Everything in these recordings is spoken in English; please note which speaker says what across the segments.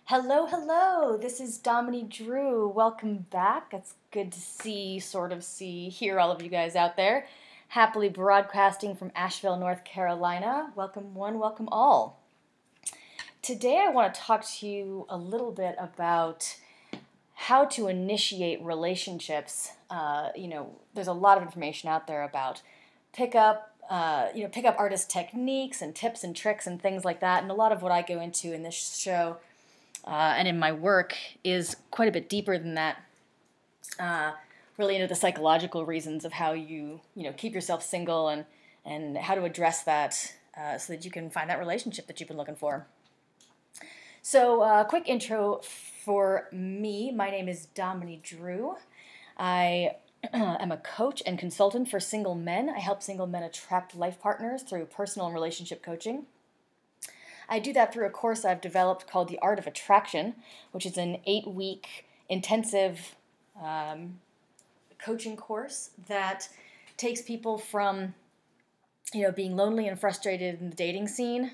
Speaker 1: Hello, hello. This is Dominey Drew. Welcome back. It's good to hear all of you guys out there. Happily broadcasting from Asheville, North Carolina. Welcome one, welcome all. Today I want to talk to you a little bit about how to initiate relationships. There's a lot of information out there about pickup artist techniques and tips and tricks and things like that. And a lot of what I go into in this show and in my work is quite a bit deeper than that. Really into the psychological reasons of how you keep yourself single and how to address that so that you can find that relationship that you've been looking for. So, quick intro for me. My name is Dominey Drew. I am a coach and consultant for single men. I help single men attract life partners through personal and relationship coaching. I do that through a course I've developed called The Art of Attraction, which is an 8-week intensive coaching course that takes people from, being lonely and frustrated in the dating scene,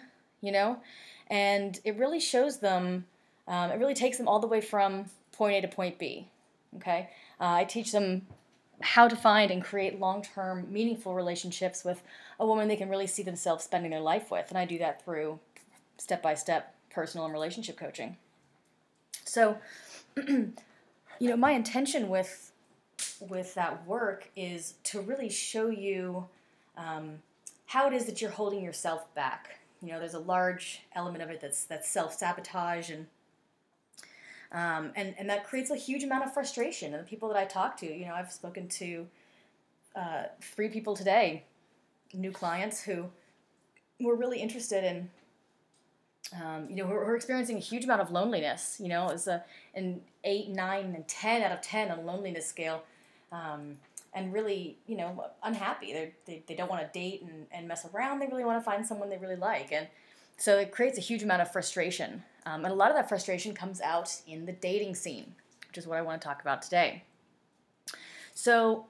Speaker 1: and it really shows them, it really takes them all the way from point A to point B, okay? I teach them how to find and create long-term, meaningful relationships with a woman they can really see themselves spending their life with, and I do that through step-by-step personal and relationship coaching. So, my intention with that work is to really show you how it is that you're holding yourself back. There's a large element of it that's self-sabotage, and that creates a huge amount of frustration. And the people that I talk to, I've spoken to 3 people today, new clients who were really interested in who are experiencing a huge amount of loneliness. It's an 8, 9, and 10 out of 10 on a loneliness scale, and really, unhappy. They don't want to date and mess around. They really want to find someone they really like, and so it creates a huge amount of frustration. And a lot of that frustration comes out in the dating scene, which is what I want to talk about today. So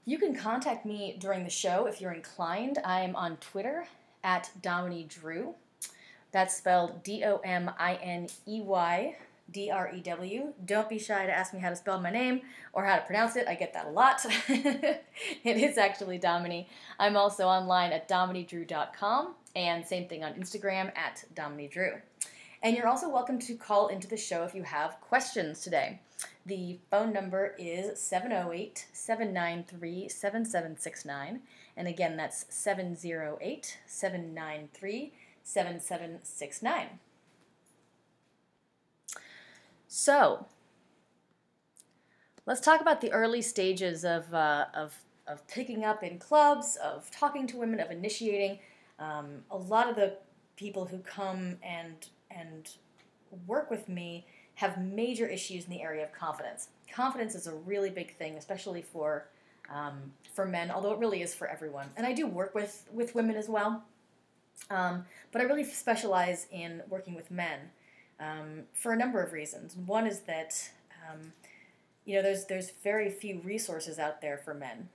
Speaker 1: you can contact me during the show if you're inclined. I'm on Twitter at Dominey Drew. That's spelled DOMINEYDREW. Don't be shy to ask me how to spell my name or how to pronounce it. I get that a lot. It is actually Dominey. I'm also online at DomineyDrew.com, and same thing on Instagram at DomineyDrew. And you're also welcome to call into the show if you have questions today. The phone number is 708-793-7769. And again, that's 708-793-7769. So, let's talk about the early stages of picking up in clubs, of talking to women, of initiating. A lot of the people who come and work with me have major issues in the area of confidence. Confidence is a really big thing, especially for men, although it really is for everyone. And I do work with women as well. But I really specialize in working with men for a number of reasons. One is that there's very few resources out there for men.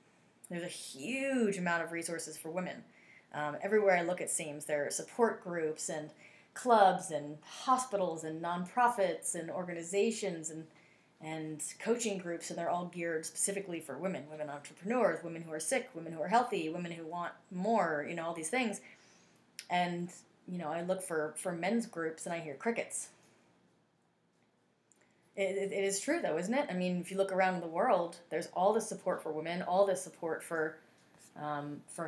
Speaker 1: There's a huge amount of resources for women. Everywhere I look, it seems there are support groups and clubs and hospitals and nonprofits and organizations and coaching groups, and they're all geared specifically for women entrepreneurs, women who are sick, women who are healthy, women who want more, all these things. And, I look for men's groups and I hear crickets. It is true, though, isn't it? I mean, if you look around the world, there's all this support for women, all this support for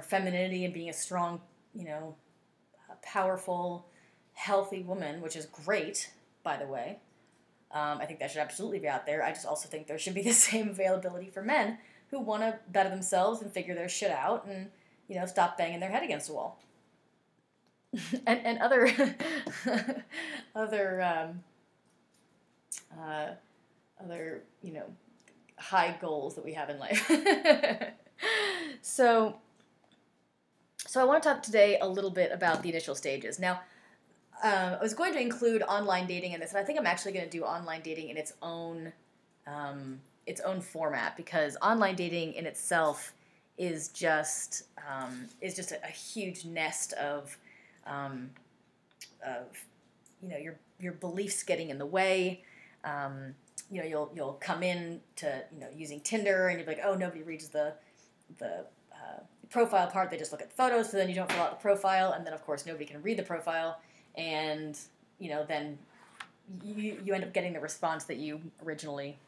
Speaker 1: femininity and being a strong, powerful, healthy woman, which is great, by the way. I think that should absolutely be out there. I just also think there should be the same availability for men who want to better themselves and figure their shit out and, stop banging their head against a wall. and other high goals that we have in life. So I want to talk today a little bit about the initial stages. Now, I was going to include online dating in this, and I think I'm actually going to do online dating in its own format, because online dating in itself is just a huge nest of your beliefs getting in the way. You'll come in to using Tinder, and you'll be like, oh, nobody reads the profile part. They just look at the photos, so then you don't fill out the profile, and then of course nobody can read the profile, and then you end up getting the response that you originally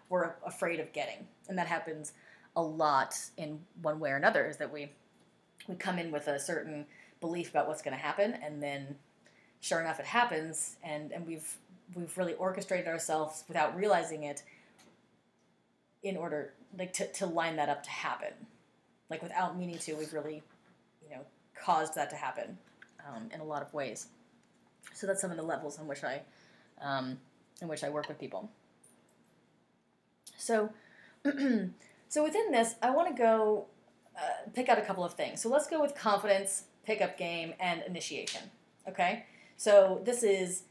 Speaker 1: were afraid of getting. And that happens a lot in one way or another, is that we come in with a certain belief about what's going to happen, and then sure enough it happens, and we've really orchestrated ourselves without realizing it in order to line that up to happen. Without meaning to, we've really caused that to happen in a lot of ways. So that's some of the levels in which I work with people. So so within this, I want to go pick out a couple of things. So let's go with confidence, pickup game, and initiation. Okay? So this is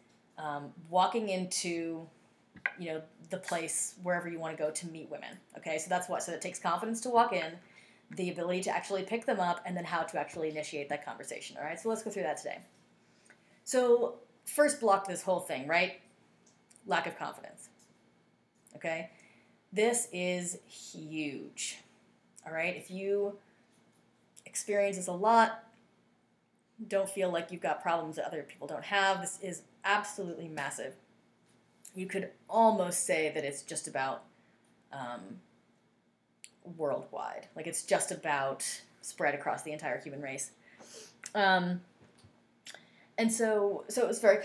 Speaker 1: walking into the place wherever you want to go to meet women. Okay? So that's what. So it takes confidence to walk in, the ability to actually pick them up, and then how to actually initiate that conversation. All right? So let's go through that today. So first block to this whole thing, right? Lack of confidence. Okay? This is huge. All right? If you experience this a lot, don't feel like you've got problems that other people don't have. This is absolutely massive. You could almost say that it's just about worldwide. It's just about spread across the entire human race. And so it was very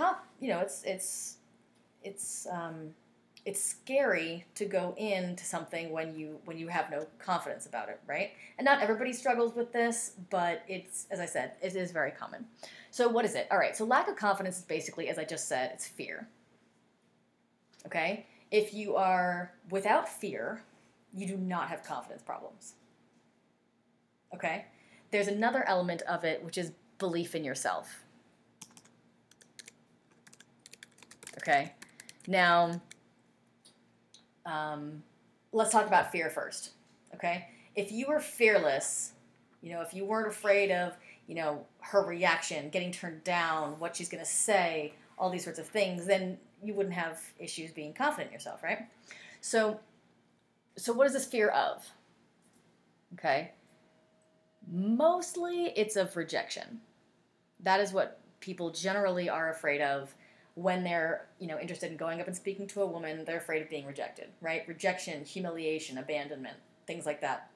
Speaker 1: it's scary to go into something when you have no confidence about it, right? And not everybody struggles with this, but it's, as I said, it is very common. So what is it? All right, so lack of confidence is basically, as I just said, it's fear. Okay? If you are without fear, you do not have confidence problems. Okay? There's another element of it, which is belief in yourself. Okay? Now, let's talk about fear first. Okay? If you were fearless, if you weren't afraid of, her reaction, getting turned down, what she's going to say, all these sorts of things, then you wouldn't have issues being confident in yourself, right? So what is this fear of? Okay? Mostly it's of rejection. That is what people generally are afraid of when they're, interested in going up and speaking to a woman. They're afraid of being rejected, right? Rejection, humiliation, abandonment, things like that.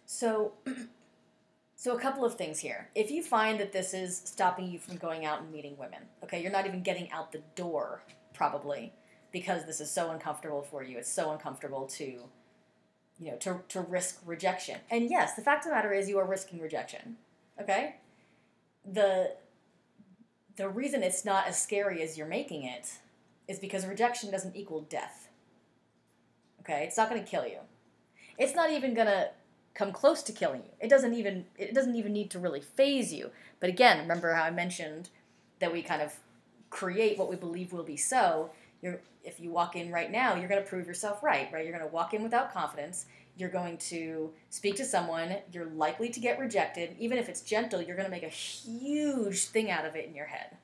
Speaker 1: So a couple of things here. If you find that this is stopping you from going out and meeting women, okay, you're not even getting out the door, probably, because this is so uncomfortable for you. It's so uncomfortable to risk rejection. And yes, the fact of the matter is you are risking rejection, okay? The reason it's not as scary as you're making it is because rejection doesn't equal death, okay? It's not going to kill you. It's not even going to come close to killing you. It doesn't even need to really phase you. But again, remember how I mentioned that we kind of create what we believe will be so. If you walk in right now, you're going to prove yourself right? You're going to walk in without confidence. You're going to speak to someone. You're likely to get rejected. Even if it's gentle, you're going to make a huge thing out of it in your head.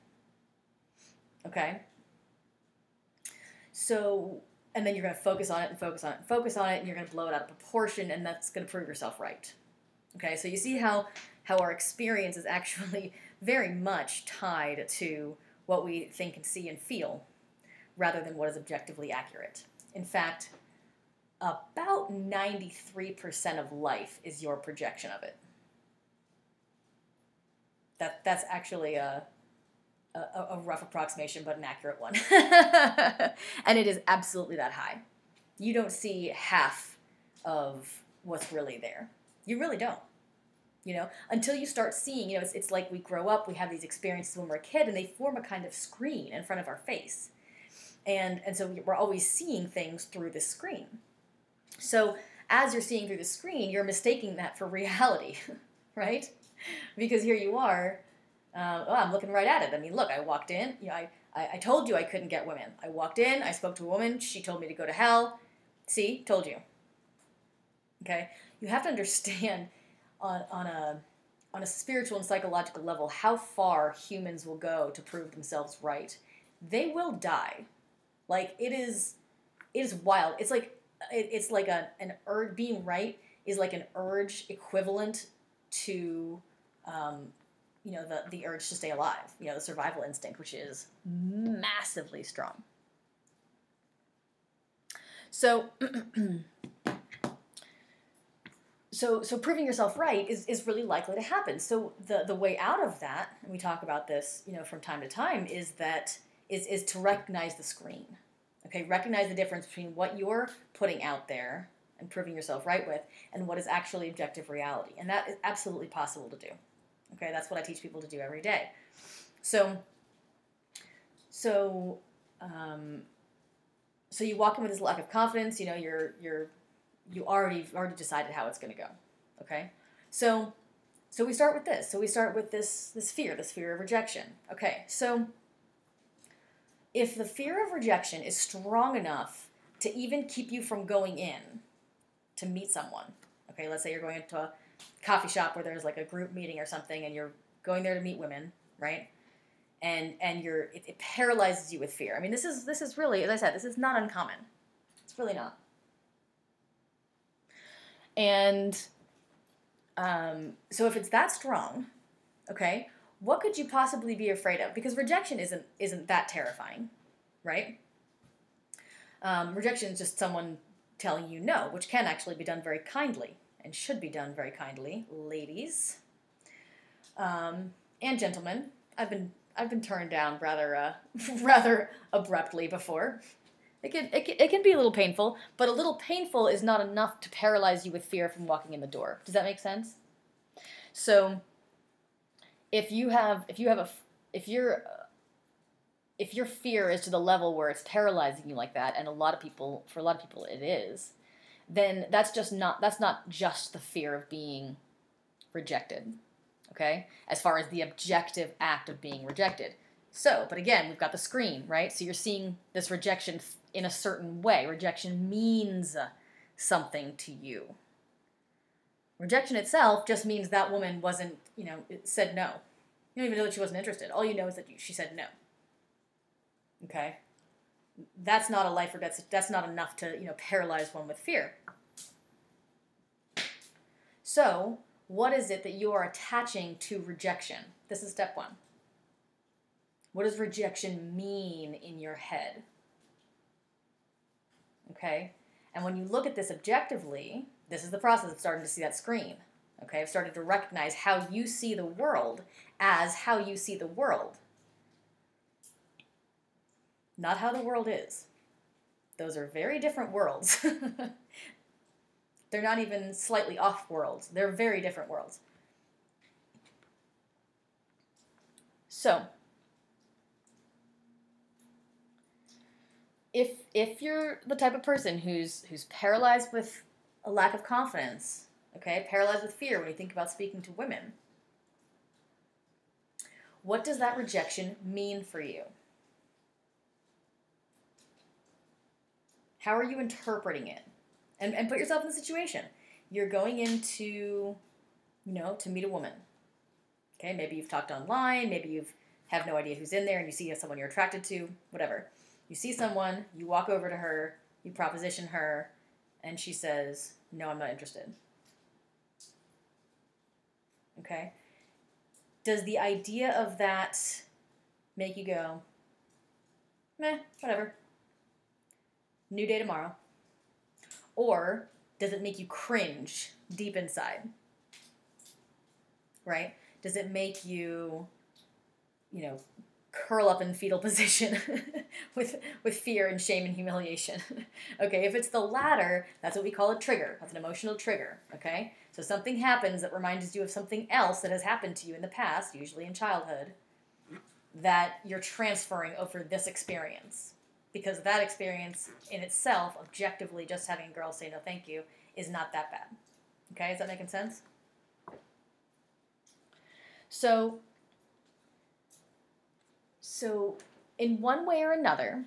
Speaker 1: Okay? So, and then you're going to focus on it and focus on it and focus on it, and you're going to blow it out of proportion, and that's going to prove yourself right. Okay? So you see how our experience is actually very much tied to what we think and see and feel, rather than what is objectively accurate. In fact, about 93% of life is your projection of it. That's actually a rough approximation, but an accurate one. And it is absolutely that high. You don't see half of what's really there. You really don't. Until you start seeing, it's like we grow up, we have these experiences when we're a kid, and they form a kind of screen in front of our face. And so we're always seeing things through the screen. So as you're seeing through the screen, you're mistaking that for reality, right? Because here you are, I'm looking right at it. I mean, look, I walked in, I told you I couldn't get women. I walked in, I spoke to a woman, she told me to go to hell. See, told you. Okay? You have to understand on on a spiritual and psychological level, how far humans will go to prove themselves right. They will die. Like, it is wild. It's like an urge. Being right is like an urge equivalent to, the urge to stay alive. The survival instinct, which is massively strong. So, so proving yourself right is really likely to happen. So the way out of that, and we talk about this, from time to time, is to recognize the screen. Okay, recognize the difference between what you're putting out there and proving yourself right with, and what is actually objective reality. And that is absolutely possible to do. Okay, that's what I teach people to do every day. So you walk in with this lack of confidence. You already decided how it's going to go. Okay, so we start with this. So we start with this fear of rejection. Okay, so if the fear of rejection is strong enough to even keep you from going in to meet someone, okay, let's say you're going into a coffee shop where there's like a group meeting or something, and you're going there to meet women, right? And it paralyzes you with fear. I mean, this is really, as I said, this is not uncommon. It's really not. And so if it's that strong, okay, what could you possibly be afraid of? Because rejection isn't that terrifying, right? Rejection is just someone telling you no, which can actually be done very kindly and should be done very kindly, ladies and gentlemen. I've been turned down rather abruptly before. It can be a little painful, but a little painful is not enough to paralyze you with fear from walking in the door. Does that make sense? So, if your fear is to the level where it's paralyzing you like that, and for a lot of people it is, then that's not just the fear of being rejected. Okay? As far as the objective act of being rejected. So, but again, we've got the screen, right? So you're seeing this rejection in a certain way. Rejection means something to you. Rejection itself just means that woman wasn't, said no. You don't even know that she wasn't interested. All you know is that she said no. Okay? That's not a life or death. That's not enough to, paralyze one with fear. So, what is it that you are attaching to rejection? This is step one. What does rejection mean in your head? Okay? And when you look at this objectively, this is the process of starting to see that screen. Okay? I've started to recognize how you see the world as how you see the world. Not how the world is. Those are very different worlds. They're not even slightly off worlds. They're very different worlds. So, if you're the type of person who's paralyzed with a lack of confidence, okay, paralyzed with fear when you think about speaking to women, what does that rejection mean for you? How are you interpreting it? And put yourself in the situation. You're going into, to meet a woman. Okay, maybe you've talked online, maybe you have no idea who's in there, and you see someone you're attracted to, whatever. You see someone, you walk over to her, you proposition her, and she says, no, I'm not interested. Okay? Does the idea of that make you go, meh, whatever. New day tomorrow. Or does it make you cringe deep inside? Right? Does it make you, curl up in fetal position with fear and shame and humiliation? Okay, if it's the latter, that's what we call a trigger. That's an emotional trigger, okay? So something happens that reminds you of something else that has happened to you in the past, usually in childhood, that you're transferring over this experience. Because that experience in itself, objectively, just having a girl say no thank you, is not that bad. Okay, is that making sense? So in one way or another,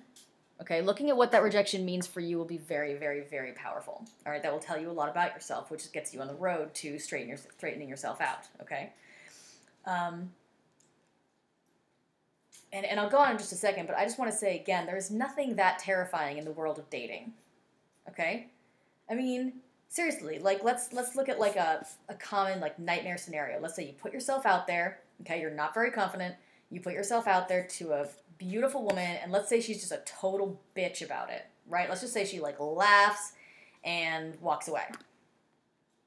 Speaker 1: okay, looking at what that rejection means for you will be very, very, very powerful. All right, that will tell you a lot about yourself, which gets you on the road to straightening yourself out, okay? Um, and I'll go on in just a second, but I just want to say again, there is nothing that terrifying in the world of dating. Okay? I mean, seriously, like let's look at like a common like nightmare scenario. Let's say you put yourself out there, okay, you're not very confident, you put yourself out there to a beautiful woman, and let's say she's just a total bitch about it, right? Let's just say she like laughs and walks away.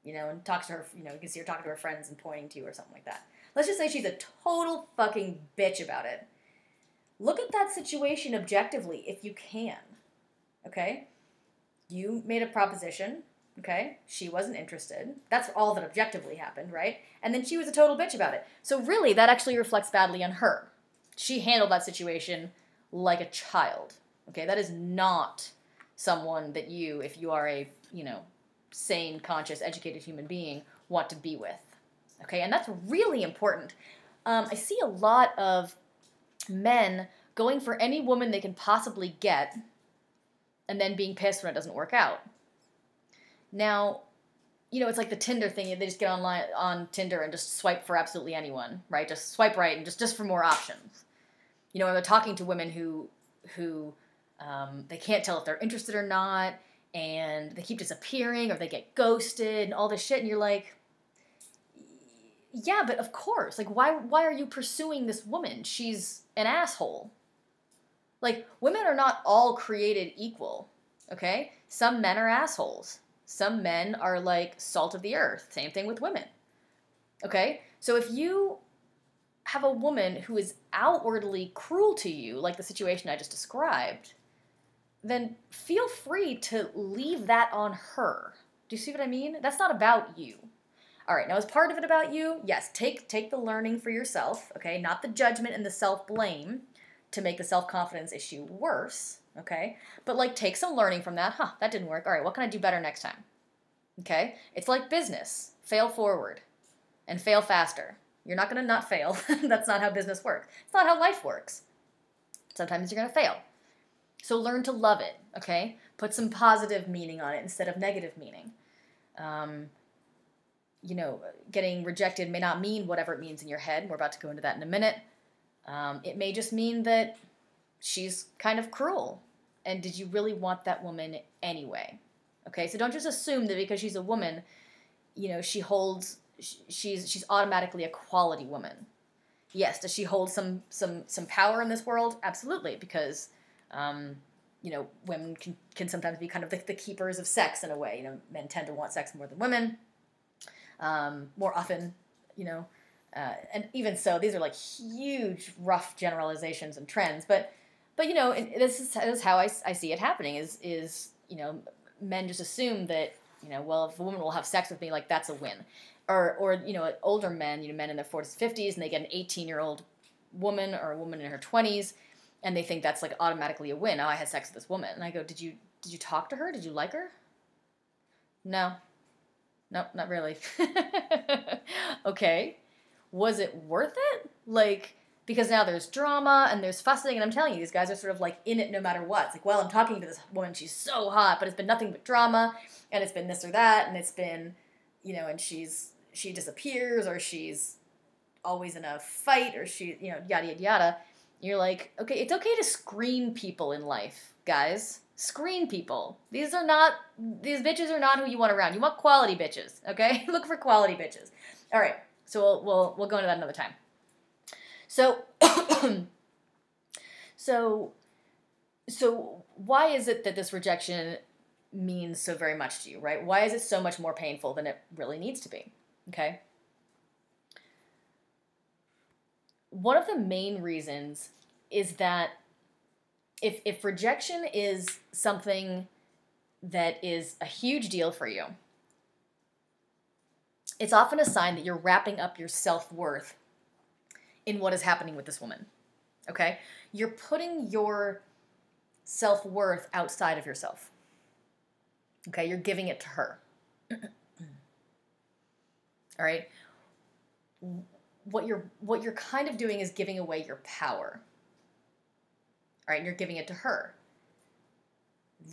Speaker 1: You know, and talks to her, you know, you can see her talking to her friends and pointing to you or something like that. Let's just say she's a total fucking bitch about it. Look at that situation objectively if you can. Okay? You made a proposition, okay? She wasn't interested. That's all that objectively happened, right? And then she was a total bitch about it. So really, that actually reflects badly on her. She handled that situation like a child, okay? That is not someone that you, if you are a, you know, sane, conscious, educated human being, want to be with, okay? And that's really important. I see a lot of men going for any woman they can possibly get and then being pissed when it doesn't work out. Now, you know, it's like the Tinder thing. They just get online on Tinder and just swipe for absolutely anyone, right? Just swipe right and just for more options. You know, they're talking to women who they can't tell if they're interested or not, and they keep disappearing or they get ghosted and all this shit, and you're like, yeah, but of course. Like, why are you pursuing this woman? She's an asshole. Like, women are not all created equal, okay? Some men are assholes. Some men are, like, salt of the earth. Same thing with women, okay? So if you have a woman who is outwardly cruel to you, like the situation I just described, then feel free to leave that on her. Do you see what I mean? That's not about you. All right, now is part of it about you? Yes, take the learning for yourself, okay? Not the judgment and the self-blame to make the self-confidence issue worse, okay? But, like, take some learning from that. Huh, that didn't work. All right, what can I do better next time? Okay? It's like business. Fail forward and fail faster. You're not going to not fail. That's not how business works. It's not how life works. Sometimes you're going to fail. So learn to love it, okay? Put some positive meaning on it instead of negative meaning. You know, getting rejected may not mean whatever it means in your head. We're about to go into that in a minute. It may just mean that she's kind of cruel. And did you really want that woman anyway? Okay, so don't just assume that because she's a woman, you know, she's automatically a quality woman. Yes, does she hold some power in this world? Absolutely, because you know, women can sometimes be kind of the keepers of sex in a way. You know, men tend to want sex more than women. More often, you know, and even so, these are like huge, rough generalizations and trends. But you know, this is how I see it happening. Is you know, men just assume that, you know, well, if a woman will have sex with me, like that's a win, or you know, older men, you know, men in their 40s, 50s, and they get an 18-year-old woman or a woman in her 20s, and they think that's like automatically a win. Oh, I had sex with this woman, and I go, did you talk to her? Did you like her? No. Nope, not really. Okay. Was it worth it? Like, because now there's drama and there's fussing, and I'm telling you, these guys are sort of like in it no matter what. It's like, well, I'm talking to this woman, she's so hot, but it's been nothing but drama, and it's been this or that, and it's been, you know, and she disappears, or she's always in a fight, or she, you know, yada, yada, yada. You're like, okay, it's okay to screen people in life, guys. Screen people. These bitches are not who you want around. You want quality bitches, okay? Look for quality bitches. All right, so we'll go into that another time. So, so why is it that this rejection means so very much to you, right? Why is it so much more painful than it really needs to be, okay? One of the main reasons is that if rejection is something that is a huge deal for you, it's often a sign that you're wrapping up your self-worth in what is happening with this woman, okay? You're putting your self-worth outside of yourself, okay? You're giving it to her, all right? What you're kind of doing is giving away your power. All right, and you're giving it to her.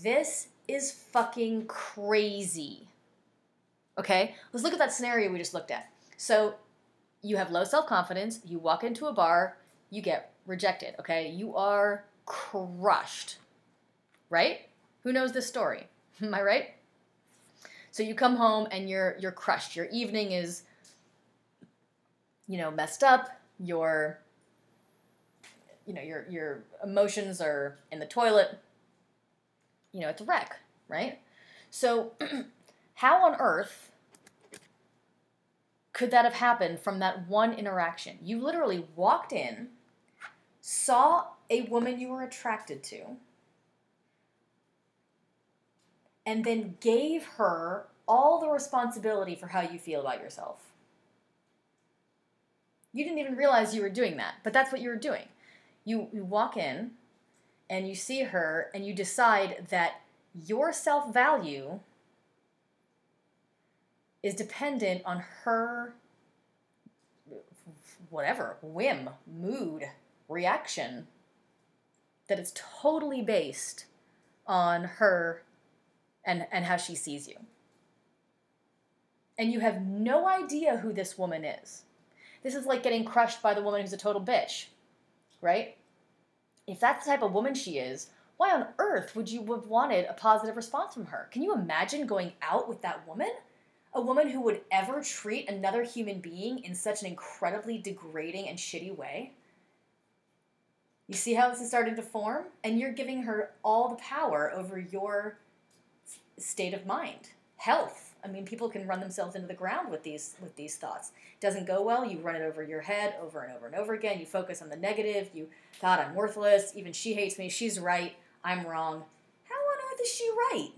Speaker 1: This is fucking crazy. Okay? Let's look at that scenario we just looked at. So, you have low self-confidence, you walk into a bar, you get rejected, okay? You are crushed, right? Who knows this story? Am I right? So you come home and you're crushed. Your evening is, messed up. Your emotions are in the toilet. It's a wreck, right? So how on earth could that have happened from that one interaction? You literally walked in, saw a woman you were attracted to, and then gave her all the responsibility for how you feel about yourself. You didn't even realize you were doing that, but that's what you were doing. You walk in, and you see her, and you decide that your self-value is dependent on her, whatever, whim, mood, reaction, that it's totally based on her and how she sees you. And you have no idea who this woman is. This is like getting crushed by the woman who's a total bitch, right? If that's the type of woman she is, why on earth would you have wanted a positive response from her? Can you imagine going out with that woman? A woman who would ever treat another human being in such an incredibly degrading and shitty way? You see how this is starting to form? And you're giving her all the power over your state of mind, health. I mean, people can run themselves into the ground with these thoughts. It doesn't go well, you run it over your head over and over and over again. You focus on the negative. God, I'm worthless. Even she hates me. She's right. I'm wrong. How on earth is she right?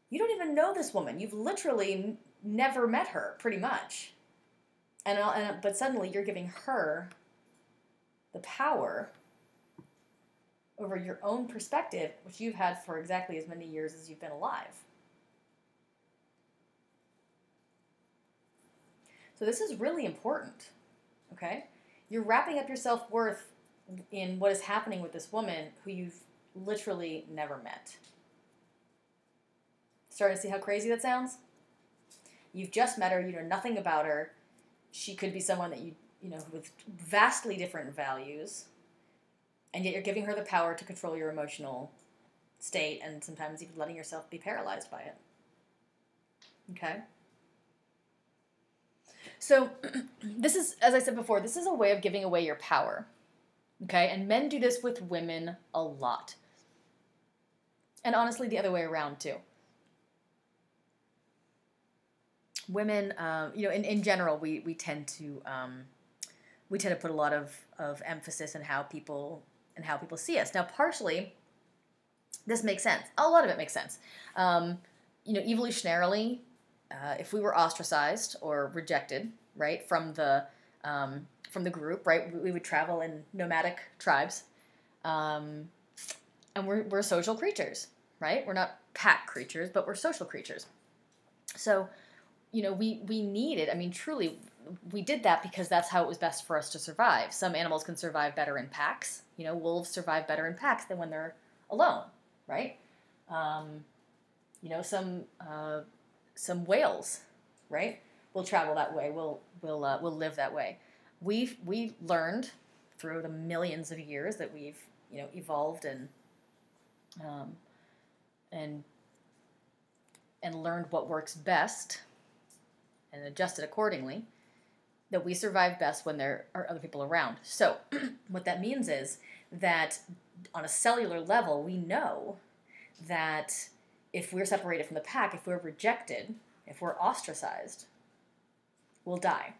Speaker 1: You don't even know this woman. You've literally never met her, pretty much. But suddenly you're giving her the power over your own perspective, which you've had for exactly as many years as you've been alive. So this is really important, okay? You're wrapping up your self-worth in what is happening with this woman who you've literally never met. Starting to see how crazy that sounds? You've just met her, you know nothing about her. She could be someone that with vastly different values, and yet you're giving her the power to control your emotional state and sometimes even letting yourself be paralyzed by it. Okay? So this is, as I said before, this is a way of giving away your power. Okay? And men do this with women a lot. And honestly, the other way around too. Women, in general, we tend to put a lot of emphasis on how people see us. Now, partially, this makes sense. A lot of it makes sense. Evolutionarily, if we were ostracized or rejected, right, from the group, right, we would travel in nomadic tribes, and we're social creatures, right? We're not pack creatures, but we're social creatures. So, we needed, truly, we did that because that's how it was best for us to survive. Some animals can survive better in packs. Wolves survive better in packs than when they're alone, right? Some whales, right, will travel that way. We'll live that way. We've learned through the millions of years that we've evolved and learned what works best and adjusted accordingly, that we survive best when there are other people around. So what that means is that on a cellular level, we know that if we're separated from the pack, if we're rejected, if we're ostracized, we'll die.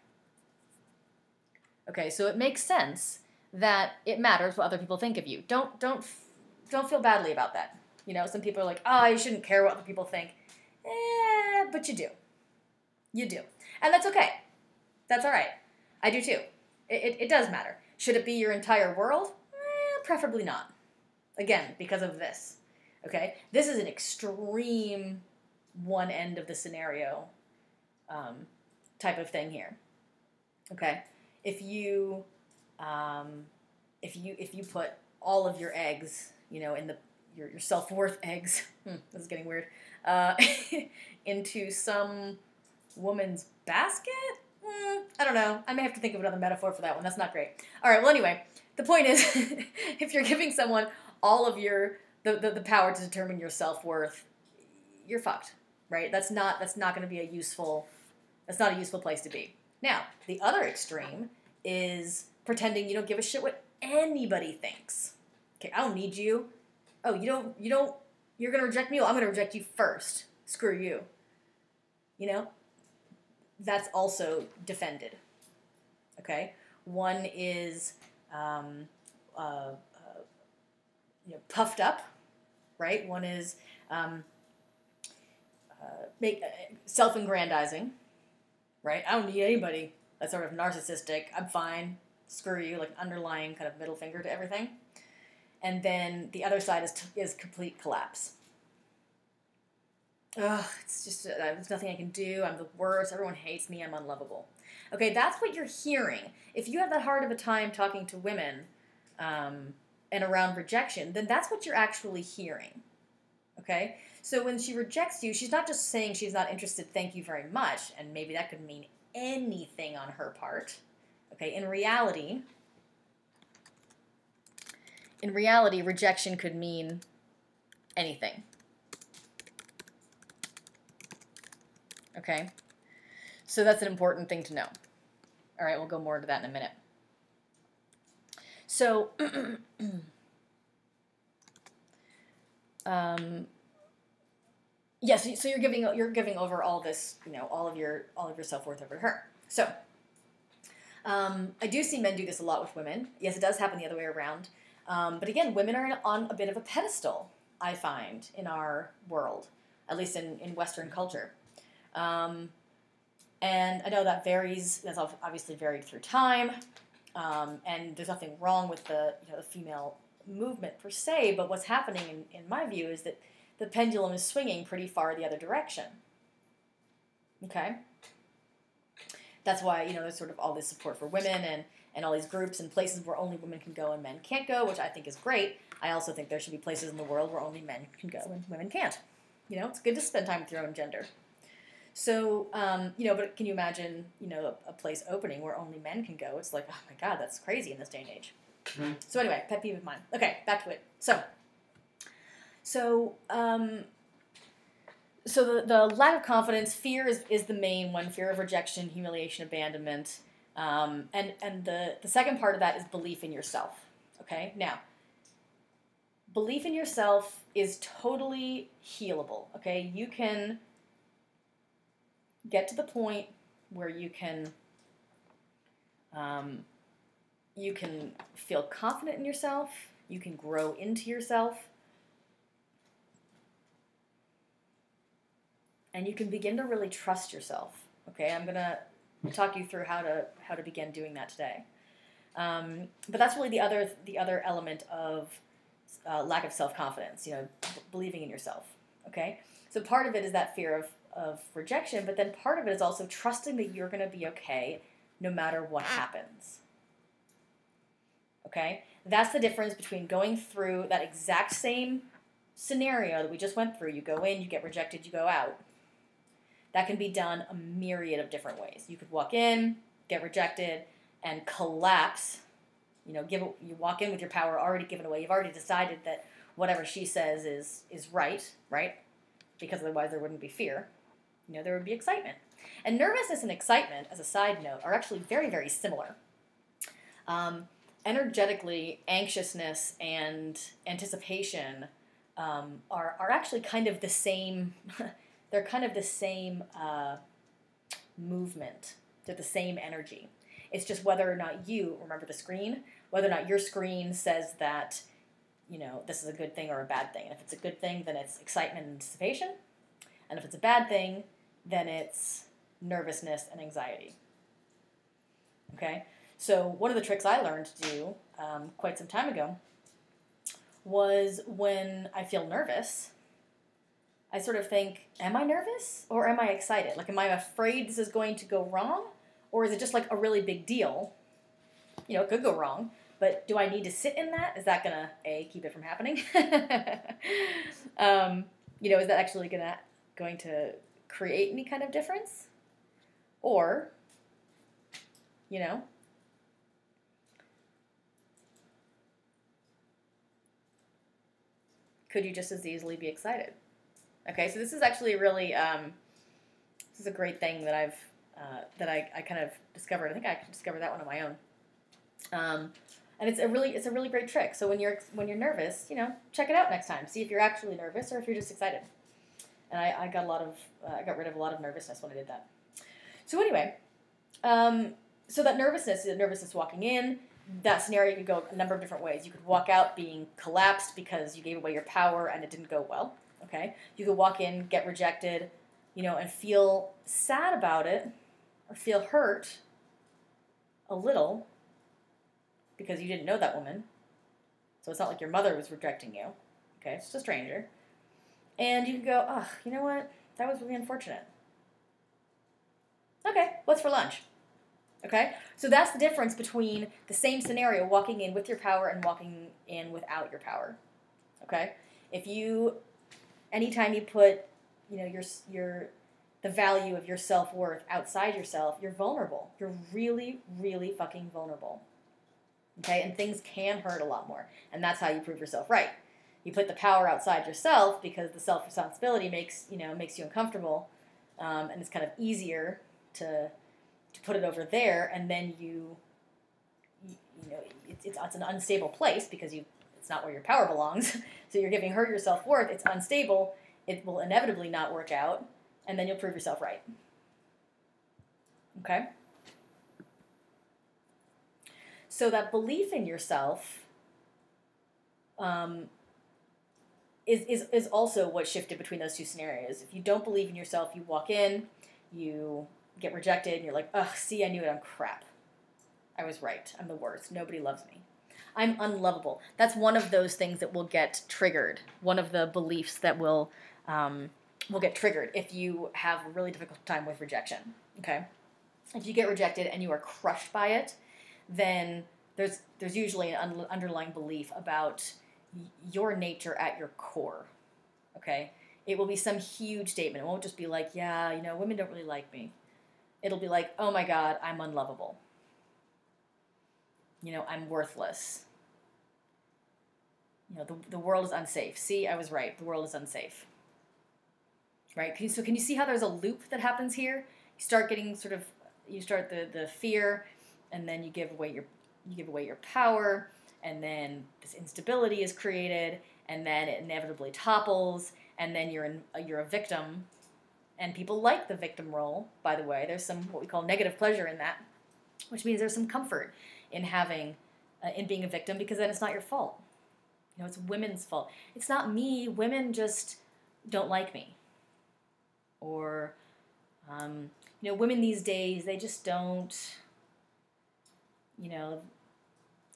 Speaker 1: Okay, so it makes sense that it matters what other people think of you. Don't feel badly about that. Some people are like, oh, you shouldn't care what other people think. But you do. You do. And that's okay. That's all right. I do too. It does matter. Should it be your entire world? Preferably not. Again, because of this. Okay? This is an extreme one end of the scenario type of thing here. Okay? If you put all of your eggs, in your self-worth eggs, this is getting weird, into some woman's basket, I don't know. I may have to think of another metaphor for that one. That's not great. All right, well, anyway, the point is, if you're giving someone all of the power to determine your self-worth, you're fucked, right? That's not going to be that's not a useful place to be. Now, the other extreme is pretending you don't give a shit what anybody thinks. Okay, I don't need you. Oh, you don't, you're going to reject me? Well, I'm going to reject you first. Screw you. You know? That's also defended. Okay? One is puffed up, right? One is self-aggrandizing, right? I don't need anybody that's sort of narcissistic. I'm fine. Screw you, like underlying kind of middle finger to everything. And then the other side is complete collapse. Ugh, it's just, there's nothing I can do. I'm the worst. Everyone hates me. I'm unlovable. Okay, that's what you're hearing. If you have that hard of a time talking to women and around rejection, then that's what you're actually hearing. Okay? So when she rejects you, she's not just saying she's not interested, thank you very much, and maybe that could mean anything on her part. Okay, in reality, rejection could mean anything. Okay? So that's an important thing to know. All right, we'll go more into that in a minute. So, so you're giving over all this, all of your self-worth over to her. So, I do see men do this a lot with women. Yes, it does happen the other way around. But again, women are on a bit of a pedestal, I find, in our world, at least in Western culture. And I know that varies. That's obviously varied through time. And there's nothing wrong with the female movement per se. But what's happening, in my view, is that the pendulum is swinging pretty far the other direction. Okay? That's why, there's sort of all this support for women and all these groups and places where only women can go and men can't go, which I think is great. I also think there should be places in the world where only men can go and women can't. It's good to spend time with your own gender. So, but can you imagine, a place opening where only men can go? It's like, oh my God, that's crazy in this day and age. Mm-hmm. So anyway, pet peeve of mine. Okay, back to it. So the lack of confidence, fear is the main one. Fear of rejection, humiliation, abandonment. And the second part of that is belief in yourself. Okay? Now, belief in yourself is totally healable. Okay? You can get to the point where you can feel confident in yourself. You can grow into yourself. And you can begin to really trust yourself. Okay, I'm gonna talk you through how to begin doing that today. But that's really the other element of lack of self-confidence. Believing in yourself. Okay, so part of it is that fear of rejection, but then part of it is also trusting that you're going to be okay no matter what happens. Okay, that's the difference between going through that exact same scenario that we just went through. You go in, you get rejected, you go out. That can be done a myriad of different ways. You could walk in, get rejected, and collapse. You walk in with your power already given away. You've already decided that whatever she says is right? Because otherwise there wouldn't be fear. There would be excitement. And nervousness and excitement, as a side note, are actually very, very similar. Energetically, anxiousness and anticipation are actually kind of the same. They're kind of the same movement. They're the same energy. It's just whether or not you remember the screen, whether or not your screen says that, this is a good thing or a bad thing. And if it's a good thing, then it's excitement and anticipation. And if it's a bad thing, then it's nervousness and anxiety. Okay? So one of the tricks I learned to do quite some time ago was when I feel nervous, I sort of think, am I nervous or am I excited? Like, am I afraid this is going to go wrong? Or is it just like a really big deal? It could go wrong, but do I need to sit in that? Is that going to, A, keep it from happening? Is that actually going to create any kind of difference? Or you know? Could you just as easily be excited? Okay, so this is actually really, this is a great thing that that I kind of discovered. I think I discovered that one on my own. And it's a really great trick. So when you're nervous, check it out next time. See if you're actually nervous or if you're just excited. And I got I got rid of a lot of nervousness when I did that. So anyway, so that nervousness walking in, that scenario could go a number of different ways. You could walk out being collapsed because you gave away your power and it didn't go well. Okay, you could walk in, get rejected, and feel sad about it or feel hurt a little because you didn't know that woman. So it's not like your mother was rejecting you. Okay, it's just a stranger. And you can go, oh, you know what? That was really unfortunate. Okay, what's for lunch? Okay, so that's the difference between the same scenario, walking in with your power and walking in without your power. Okay, anytime you put, the value of your self-worth outside yourself, you're vulnerable. You're really, really fucking vulnerable. Okay, and things can hurt a lot more, and that's how you prove yourself right. You put the power outside yourself because the self-responsibility makes you uncomfortable, and it's kind of easier to put it over there, and then it's an unstable place because it's not where your power belongs. So you're giving her your self-worth. It's unstable. It will inevitably not work out, and then you'll prove yourself right. Okay? So that belief in yourself is also what shifted between those two scenarios. If you don't believe in yourself, you walk in, you get rejected, and you're like, ugh, see, I knew it, I'm crap. I was right. I'm the worst. Nobody loves me. I'm unlovable. That's one of those things that will get triggered. One of the beliefs that will get triggered if you have a really difficult time with rejection. Okay? If you get rejected and you are crushed by it, then there's usually an underlying belief about your nature at your core. Okay? It will be some huge statement. It won't just be like, yeah, women don't really like me. It'll be like, oh my God, I'm unlovable. I'm worthless. The world is unsafe. See, I was right. The world is unsafe. Right? Can you see how there's a loop that happens here? You start getting you start the fear, and then you give away your power, and then this instability is created, and then it inevitably topples, and then you're a victim. And people like the victim role, by the way. There's some what we call negative pleasure in that, which means there's some comfort in being a victim because then it's not your fault. It's women's fault. It's not me. Women just don't like me. Or, women these days, they just don't,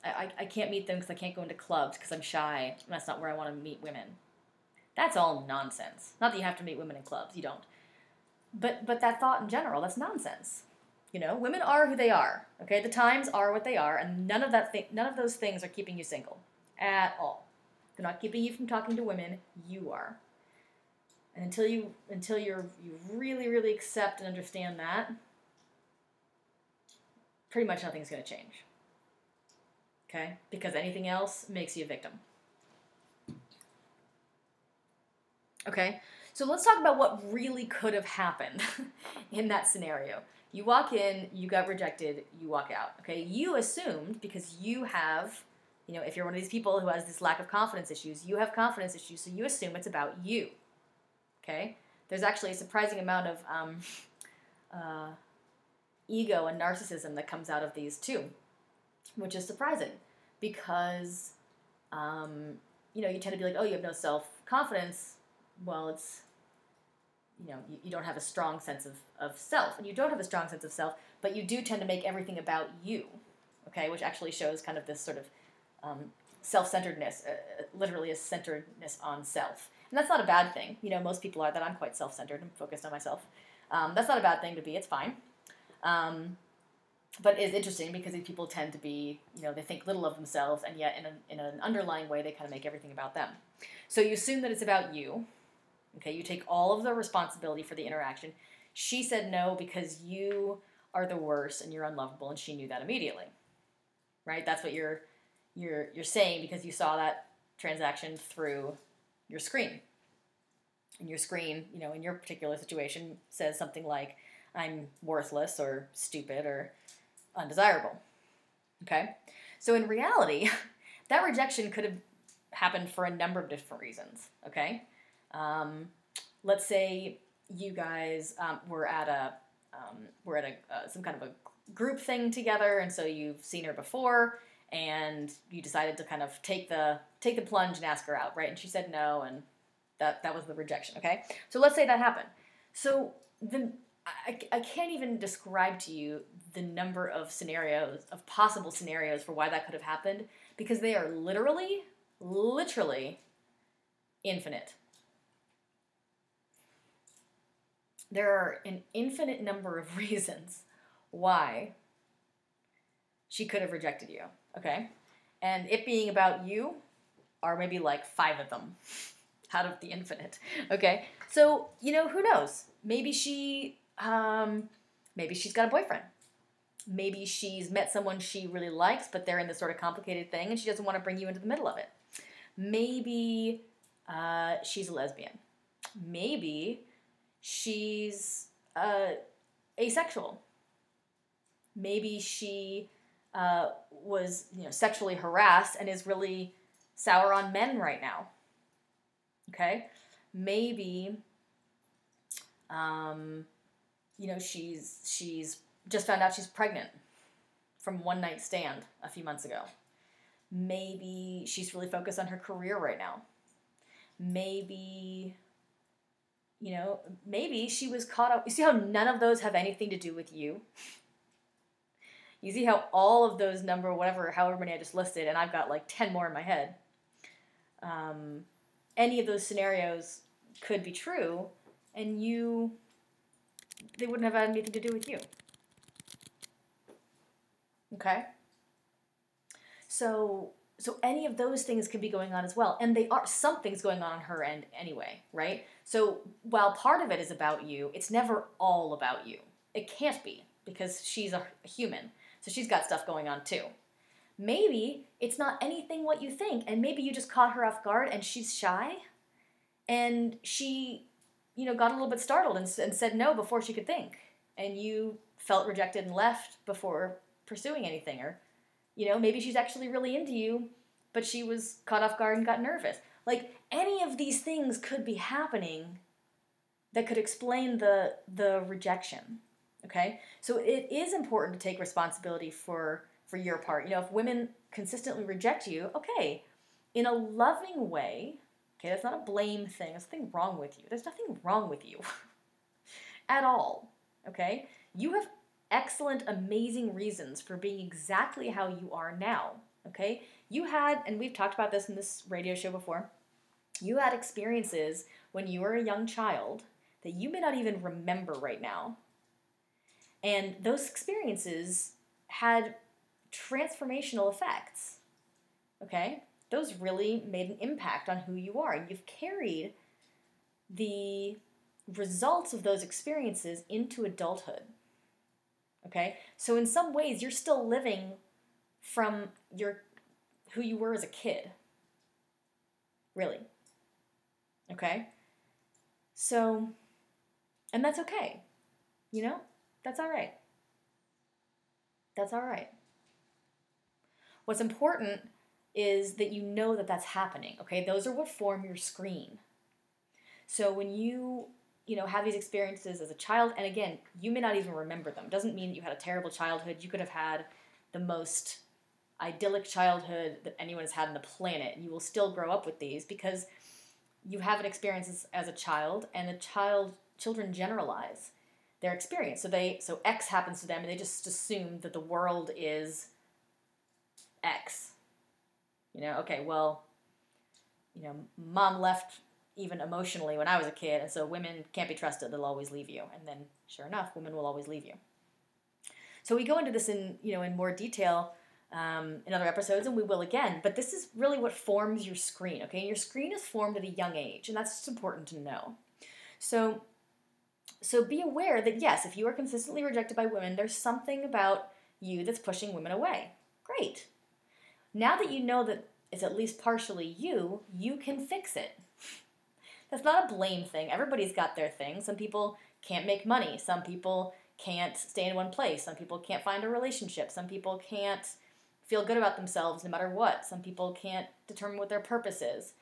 Speaker 1: I can't meet them because I can't go into clubs because I'm shy. And that's not where I want to meet women. That's all nonsense. Not that you have to meet women in clubs. You don't. But that thought in general, that's nonsense. Women are who they are. Okay, the times are what they are, and none of those things are keeping you single at all. They're not keeping you from talking to women. You are. And until you really, really accept and understand that, pretty much nothing's going to change. Okay, because anything else makes you a victim. Okay. So let's talk about what really could have happened in that scenario. You walk in, you got rejected, you walk out. Okay, you assumed because you have, if you're one of these people who has this lack of confidence issues, you have confidence issues, so you assume it's about you. Okay, there's actually a surprising amount of ego and narcissism that comes out of these too, which is surprising because you tend to be like, oh, you have no self-confidence. Well, it's you don't have a strong sense of self, and you don't have a strong sense of self, but you do tend to make everything about you, okay, which actually shows kind of this sort of self-centeredness, literally a centeredness on self. And that's not a bad thing. Most people are that. I'm quite self-centered and focused on myself. That's not a bad thing to be. It's fine. But it's interesting because these people tend to be, they think little of themselves, and yet in an underlying way, they kind of make everything about them. So you assume that it's about you. Okay, you take all of the responsibility for the interaction. She said no because you are the worst and you're unlovable, and she knew that immediately, right? That's what you're saying because you saw that transaction through your screen. And your screen, in your particular situation, says something like, I'm worthless or stupid or undesirable. Okay? So in reality, that rejection could have happened for a number of different reasons. Okay? Let's say you guys were at some kind of a group thing together, and so you've seen her before, and you decided to kind of take the plunge and ask her out, right? And she said no, and that was the rejection, okay? So let's say that happened. So I can't even describe to you the number of possible scenarios for why that could have happened, because they are literally infinite. There are an infinite number of reasons why she could have rejected you, okay? And it being about you are maybe like 5 of them out of the infinite, okay? So, who knows? Maybe she's got a boyfriend. Maybe she's met someone she really likes, but they're in this sort of complicated thing, and she doesn't want to bring you into the middle of it. Maybe she's a lesbian. Maybe she's asexual. Maybe she was sexually harassed and is really sour on men right now. Okay? Maybe she's just found out she's pregnant from one night stand a few months ago. Maybe she's really focused on her career right now. Maybe she was caught up. You see how none of those have anything to do with you? You see how all of those however many I just listed, and I've got like 10 more in my head. Any of those scenarios could be true, and they wouldn't have had anything to do with you. Okay? So any of those things could be going on as well. And something's going on her end anyway, right? So while part of it is about you, it's never all about you. It can't be, because she's a human. So she's got stuff going on too. Maybe it's not anything what you think, and maybe you just caught her off guard and she's shy, and she, got a little bit startled and said no before she could think, and you felt rejected and left before pursuing anything, or maybe she's actually really into you, but she was caught off guard and got nervous. Like, any of these things could be happening that could explain the rejection, okay? So it is important to take responsibility for your part. If women consistently reject you, okay, in a loving way, okay, that's not a blame thing. There's nothing wrong with you. There's nothing wrong with you at all, okay? You have excellent, amazing reasons for being exactly how you are now, okay? You had, and we've talked about this in this radio show before, you had experiences when you were a young child that you may not even remember right now. And those experiences had transformational effects, okay? Those really made an impact on who you are. And you've carried the results of those experiences into adulthood. Okay? So in some ways, you're still living from who you were as a kid. Really. Okay? So, and that's okay. That's all right. That's all right. What's important is that you know that that's happening, okay? Those are what form your screen. So when you have these experiences as a child, and again, you may not even remember them. It doesn't mean that you had a terrible childhood. You could have had the most idyllic childhood that anyone has had on the planet, and you will still grow up with these because you have an experience as a child, and children generalize their experience. So X happens to them, and they just assume that the world is X. Okay, well, mom left even emotionally when I was a kid, and so women can't be trusted. They'll always leave you. And then, sure enough, women will always leave you. So we go into this in more detail in other episodes, and we will again. But this is really what forms your screen, okay? And your screen is formed at a young age, and that's just important to know. So So be aware that, yes, if you are consistently rejected by women, there's something about you that's pushing women away. Great. Now that you know that it's at least partially you, you can fix it. That's not a blame thing. Everybody's got their thing. Some people can't make money. Some people can't stay in one place. Some people can't find a relationship. Some people can't feel good about themselves no matter what. Some people can't determine what their purpose is.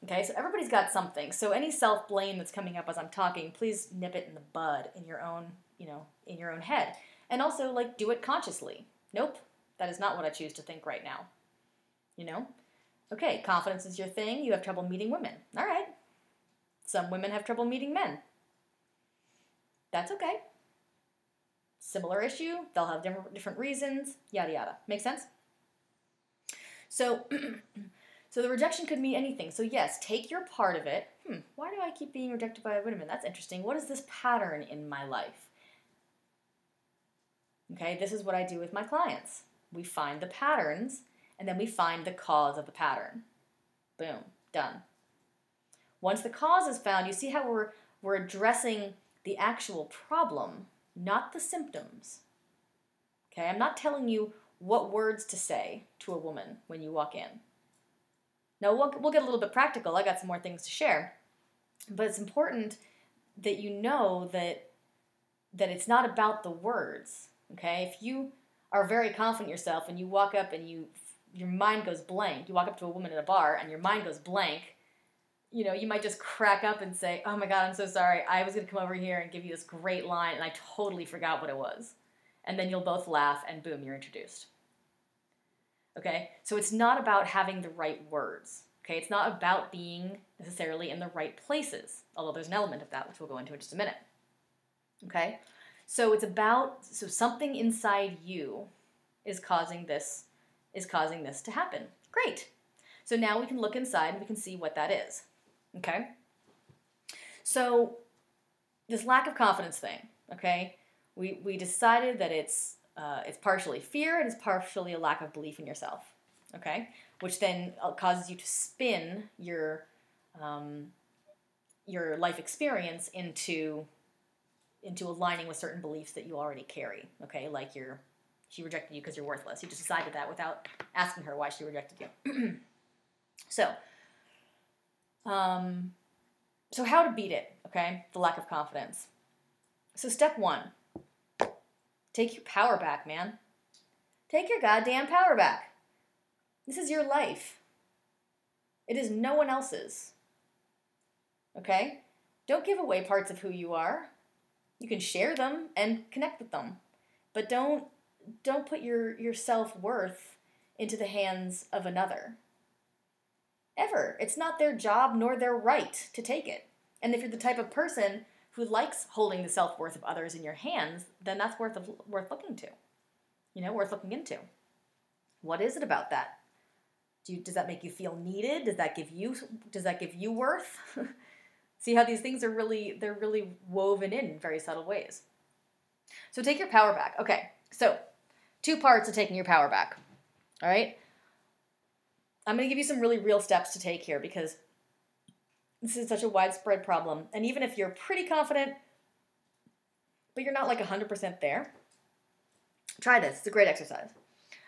Speaker 1: Okay, so everybody's got something. So any self-blame that's coming up as I'm talking, please nip it in the bud in your own, in your own head. And also, like, do it consciously. Nope, that is not what I choose to think right now. Okay, confidence is your thing. You have trouble meeting women. All right. Some women have trouble meeting men. That's okay. Similar issue. They'll have different reasons. Yada, yada. Make sense? So... So the rejection could mean anything. So yes, take your part of it. Why do I keep being rejected by women? That's interesting. What is this pattern in my life? Okay, this is what I do with my clients. We find the patterns, and then we find the cause of the pattern. Boom, done. Once the cause is found, you see how we're addressing the actual problem, not the symptoms. Okay, I'm not telling you what words to say to a woman when you walk in. Now, we'll get a little bit practical. I got some more things to share. But it's important that you know that it's not about the words, okay? If you are very confident in yourself and you walk up and your mind goes blank, you walk up to a woman in a bar and your mind goes blank, you might just crack up and say, oh my God, I'm so sorry. I was going to come over here and give you this great line and I totally forgot what it was. And then you'll both laugh and boom, you're introduced. Okay, so it's not about having the right words. Okay, it's not about being necessarily in the right places, although there's an element of that, which we'll go into in just a minute. Okay, so something inside you is causing this to happen. Great. So now we can look inside and we can see what that is. Okay, so this lack of confidence thing. Okay, we decided that it's partially fear and it's partially a lack of belief in yourself, okay? Which then causes you to spin your life experience into aligning with certain beliefs that you already carry, okay? Like she rejected you because you're worthless. You just decided that without asking her why she rejected you. So how to beat it, okay? The lack of confidence. So step 1. Take your power back, man. Take your goddamn power back. This is your life. It is no one else's. Okay? Don't give away parts of who you are. You can share them and connect with them. But don't put your self-worth into the hands of another. Ever. It's not their job nor their right to take it. And if you're the type of person who likes holding the self-worth of others in your hands, then that's worth looking to. Worth looking into. What is it about that? Does that make you feel needed? Does that give you worth? See how these things are they're really woven in very subtle ways. So take your power back. Okay, so 2 parts of taking your power back. All right? I'm going to give you some really real steps to take here because this is such a widespread problem. And even if you're pretty confident, but you're not like 100% there, try this. It's a great exercise.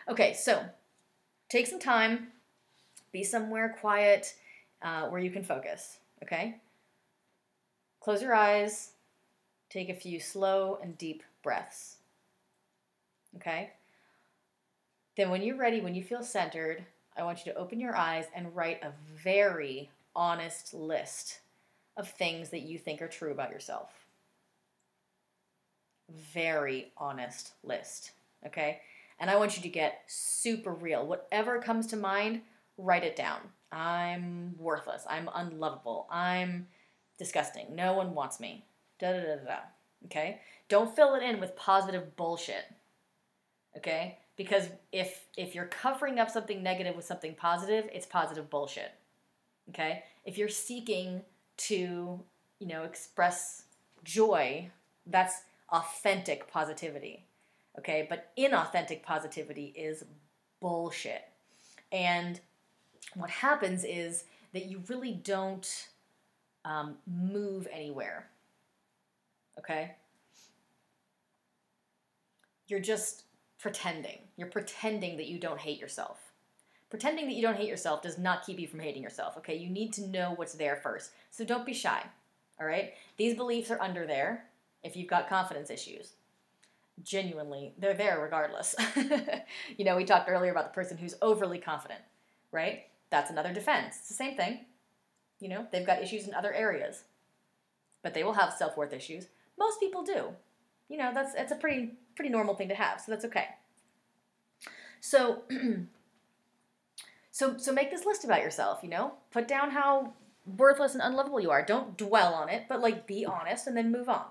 Speaker 1: Okay, so take some time. Be somewhere quiet where you can focus, okay? Close your eyes. Take a few slow and deep breaths, okay? Then when you're ready, when you feel centered, I want you to open your eyes and write a very honest list of things that you think are true about yourself. Very honest list, okay? And I want you to get super real. Whatever comes to mind, write it down. I'm worthless. I'm unlovable. I'm disgusting. No one wants me. Da-da-da-da-da. Okay? Don't fill it in with positive bullshit. Okay? Because if you're covering up something negative with something positive, it's positive bullshit. Okay? If you're seeking to, express joy, that's authentic positivity. Okay? But inauthentic positivity is bullshit. And what happens is that you really don't move anywhere. okay? You're just pretending. You're pretending that you don't hate yourself. Pretending that you don't hate yourself does not keep you from hating yourself, okay? You need to know what's there first. So don't be shy, all right? These beliefs are under there if you've got confidence issues. Genuinely, they're there regardless. You know, we talked earlier about the person who's overly confident, right? That's another defense. It's the same thing. You know, they've got issues in other areas, but they will have self-worth issues. Most people do. You know, it's a pretty normal thing to have, so that's okay. So, so make this list about yourself, you know? Put down how worthless and unlovable you are. Don't dwell on it, but, like, be honest and then move on.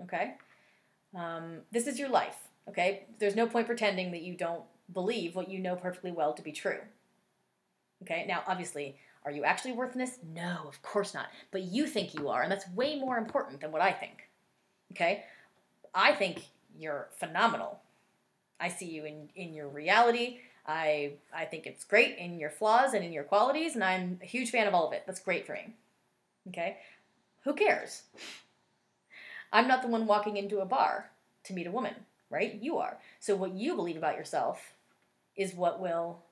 Speaker 1: Okay? This is your life, okay? There's no point pretending that you don't believe what you know perfectly well to be true. Okay? Now, obviously, are you actually worthless? No, of course not. But you think you are, and that's way more important than what I think. Okay? I think you're phenomenal. I see you in your reality. I think it's great in your flaws and in your qualities, and I'm a huge fan of all of it. That's great for me. Okay? Who cares? I'm not the one walking into a bar to meet a woman, right? You are. So what you believe about yourself is what will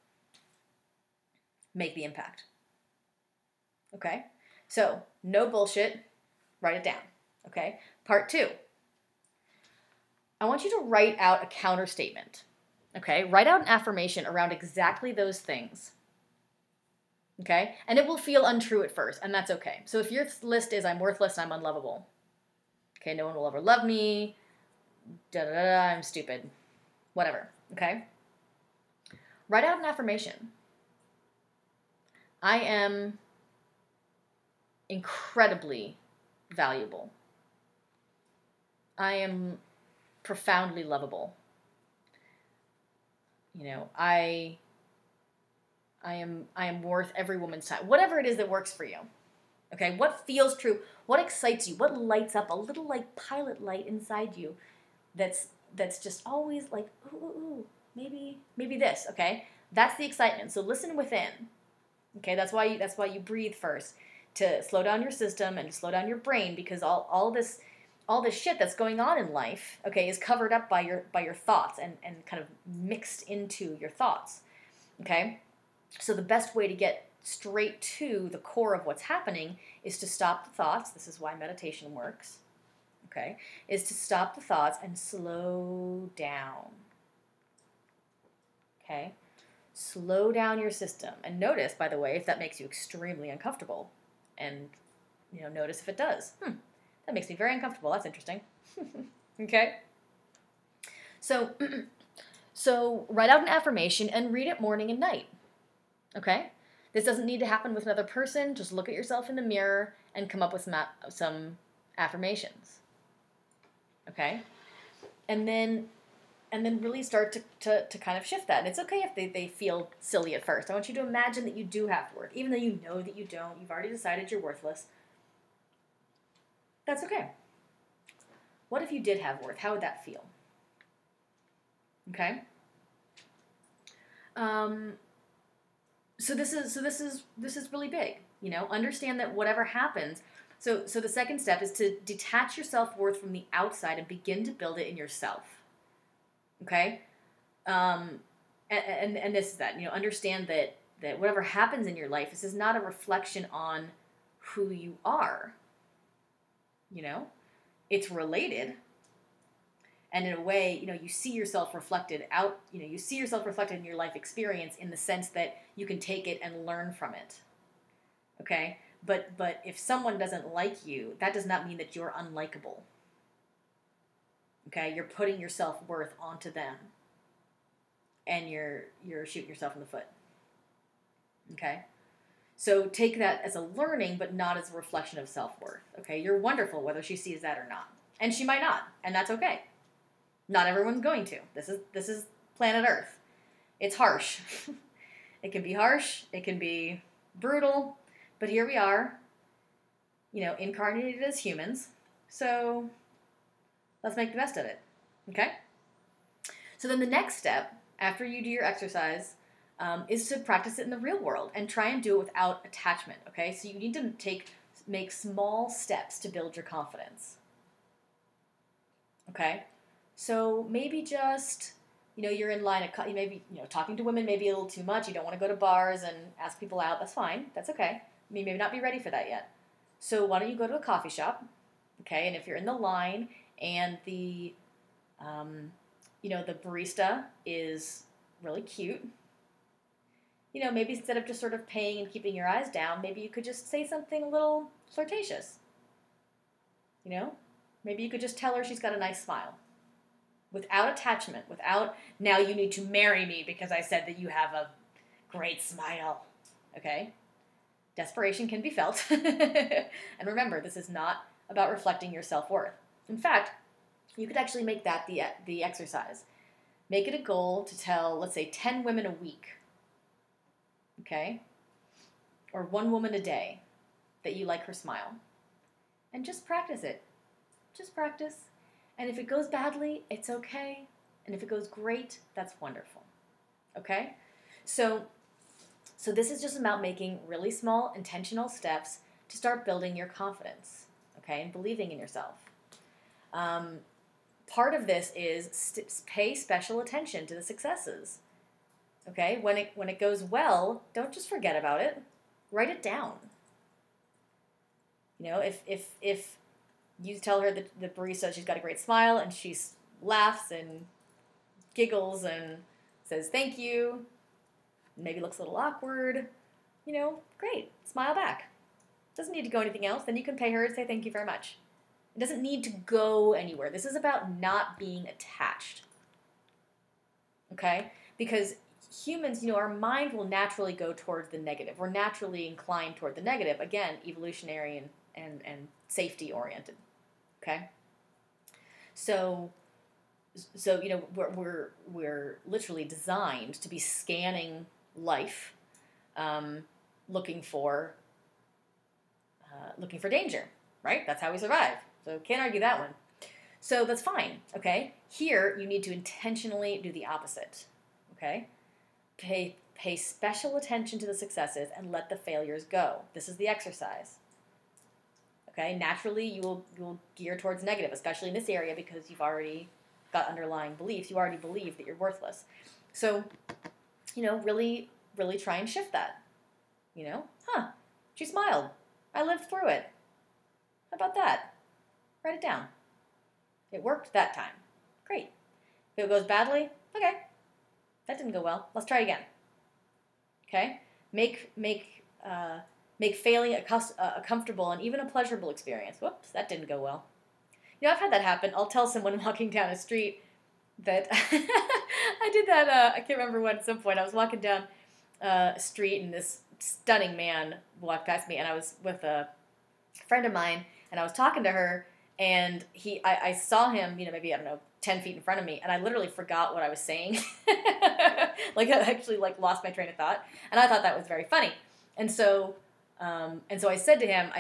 Speaker 1: make the impact. Okay? So, no bullshit. Write it down. Okay? Part 2. I want you to write out a counter statement. Okay? Write out an affirmation around exactly those things. Okay? And it will feel untrue at first, and that's okay. So if your list is I'm worthless, I'm unlovable. Okay, no one will ever love me. I'm stupid. Whatever. Okay? Write out an affirmation. I am incredibly valuable. I am profoundly lovable. You know, I am worth every woman's time. Whatever it is that works for you. Okay, what feels true? What excites you? What lights up a little like pilot light inside you that's just always like, ooh, maybe this, okay? That's the excitement. So listen within. Okay, that's why you breathe first, to slow down your system and to slow down your brain, because all this shit that's going on in life, okay, is covered up by your thoughts and kind of mixed into your thoughts. Okay? So the best way to get straight to the core of what's happening is to stop the thoughts. This is why meditation works. Okay? Is to stop the thoughts and slow down. Okay? Slow down your system. And notice, by the way, if that makes you extremely uncomfortable. And, you know, notice if it does. That makes me very uncomfortable. That's interesting. Okay? So, so write out an affirmation and read it morning and night. Okay? This doesn't need to happen with another person. Just look at yourself in the mirror and come up with some affirmations. Okay? And then really start to kind of shift that. And it's okay if they feel silly at first. I want you to imagine that you do have worth. Even though you know that you don't. You've already decided you're worthless. That's okay. What if you did have worth? How would that feel? Okay? So this is really big. You know, understand that whatever happens. So the second step is to detach your self-worth from the outside and begin to build it in yourself. Okay? And this is that. You know, understand that whatever happens in your life, this is not a reflection on who you are. You know? It's related. And in a way, you know, you see yourself reflected out, you know, you see yourself reflected in your life experience in the sense that you can take it and learn from it. Okay? But if someone doesn't like you, that does not mean that you're unlikable. Okay? You're putting your self-worth onto them. And you're shooting yourself in the foot. Okay? So take that as a learning, but not as a reflection of self-worth. Okay? You're wonderful whether she sees that or not. And she might not. And that's okay. Not everyone's going to. This is planet Earth. It's harsh. It can be harsh. It can be brutal. But here we are, you know, incarnated as humans. So let's make the best of it. Okay? So then the next step, after you do your exercise, is to practice it in the real world and try and do it without attachment. Okay? So you need to make small steps to build your confidence. Okay? So maybe just, you're in line, maybe, talking to women maybe a little too much. You don't want to go to bars and ask people out. That's fine. That's okay. You may not be ready for that yet. So why don't you go to a coffee shop, okay? And if you're in the line and um, the barista is really cute, maybe instead of just sort of paying and keeping your eyes down, maybe you could just say something a little flirtatious. Maybe you could just tell her she's got a nice smile. Without attachment, without, now you need to marry me because I said that you have a great smile. Okay? Desperation can be felt. And remember, this is not about reflecting your self-worth. In fact, you could actually make that the exercise. Make it a goal to tell, let's say, 10 women a week. Okay? Or 1 woman a day that you like her smile. And just practice it. Just practice. And if it goes badly, it's okay. And if it goes great, that's wonderful. Okay? So this is just about making really small, intentional steps to start building your confidence, okay, and believing in yourself. Part of this is pay special attention to the successes. Okay? When it goes well, don't just forget about it. Write it down. If you tell her that the barista, she's got a great smile, and she laughs and giggles and says thank you, maybe looks a little awkward, great, smile back. Doesn't need to go anything else. Then you can pay her and say thank you very much. It doesn't need to go anywhere. This is about not being attached. Okay? Because humans, our mind will naturally go towards the negative. We're naturally inclined toward the negative. Again, evolutionary and safety oriented. Okay? So we're literally designed to be scanning life, looking for danger, right? That's how we survive. So can't argue that one. So that's fine, okay? Here, you need to intentionally do the opposite, okay? Pay special attention to the successes and let the failures go. This is the exercise. Okay? Naturally, you will gear towards negative, especially in this area because you've already got underlying beliefs. You already believe that you're worthless. So, really, really try and shift that. She smiled. I lived through it. How about that? Write it down. It worked that time. Great. If it goes badly, okay. That didn't go well. Let's try again. Okay? Make failing a comfortable and even a pleasurable experience. Whoops, that didn't go well. I've had that happen. I'll tell someone walking down a street that I did that. I can't remember when. At some point, I was walking down a street and this stunning man walked past me, and I was with a friend of mine, and I was talking to her, and I saw him, maybe, I don't know, 10 feet in front of me, and I literally forgot what I was saying. I actually, lost my train of thought, and I thought that was very funny. And so I said to him,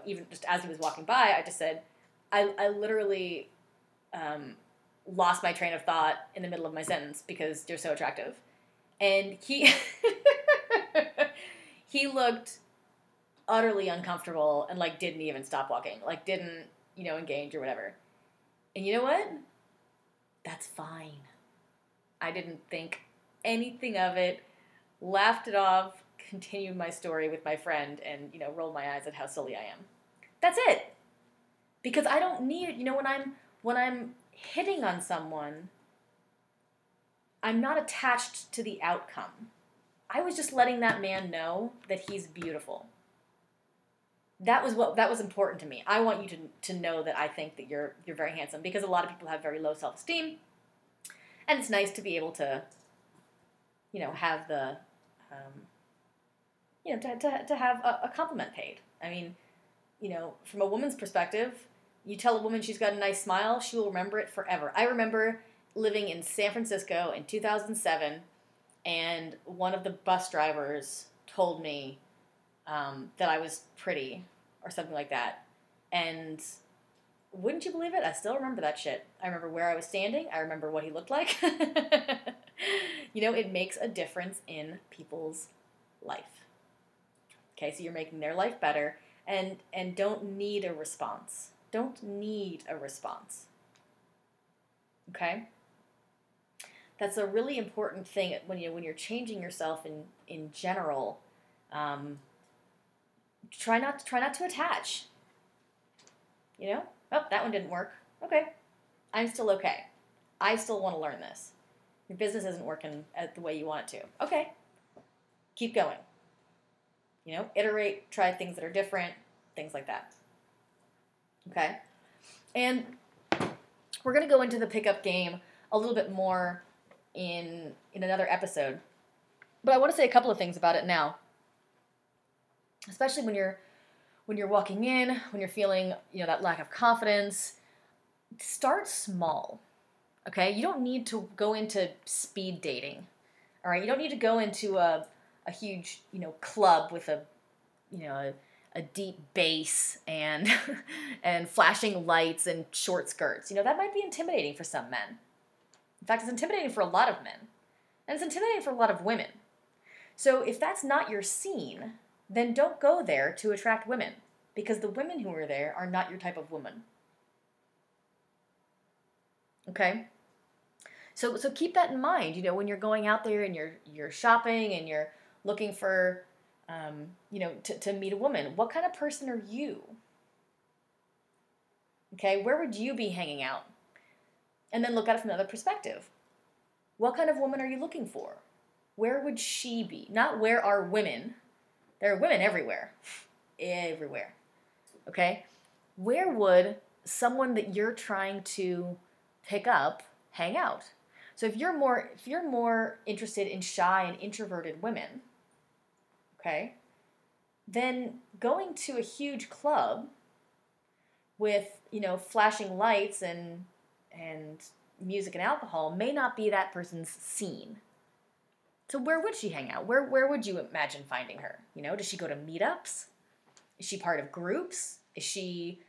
Speaker 1: even just as he was walking by, I just said, I literally lost my train of thought in the middle of my sentence because you're so attractive. And he he looked utterly uncomfortable and didn't even stop walking, didn't engage or whatever. And you know what? That's fine. I didn't think anything of it, laughed it off, continued my story with my friend, and rolled my eyes at how silly I am. That's it. Because I don't need, when I'm hitting on someone, I'm not attached to the outcome. I was just letting that man know that he's beautiful. That was important to me. I want you to know that I think that you're very handsome, because a lot of people have very low self-esteem, and it's nice to be able to, have the, to have a compliment paid. I mean, from a woman's perspective, you tell a woman she's got a nice smile, she will remember it forever. I remember living in San Francisco in 2007, and one of the bus drivers told me that I was pretty or something like that. And wouldn't you believe it? I still remember that shit. I remember where I was standing. I remember what he looked like. It makes a difference in people's life. Okay, so you're making their life better, and don't need a response. Don't need a response. Okay? That's a really important thing when you're changing yourself in general. Um, try not to attach. You know? Oh, that one didn't work. Okay. I'm still okay. I still want to learn this. Your business isn't working the way you want it to. Okay. Keep going. Iterate, try things that are different, things like that. Okay? And we're going to go into the pickup game a little bit more in another episode. But I want to say a couple of things about it now. Especially when you're walking in, when you're feeling, that lack of confidence, start small. Okay? You don't need to go into speed dating. All right? You don't need to go into a huge, club with a deep bass and and flashing lights and short skirts. That might be intimidating for some men. In fact, it's intimidating for a lot of men. And it's intimidating for a lot of women. So if that's not your scene, then don't go there to attract women, because the women who are there are not your type of woman. Okay? So keep that in mind, when you're going out there and you're shopping and you're looking for to meet a woman. What kind of person are you? Okay, where would you be hanging out? And then look at it from another perspective. What kind of woman are you looking for? Where would she be? Not where are women. There are women everywhere. Everywhere. Okay? Where would someone that you're trying to pick up hang out? So if you're more interested in shy and introverted women, okay, then going to a huge club with, flashing lights and music and alcohol may not be that person's scene. So where would she hang out? Where would you imagine finding her? Does she go to meetups? Is she part of groups? Is she,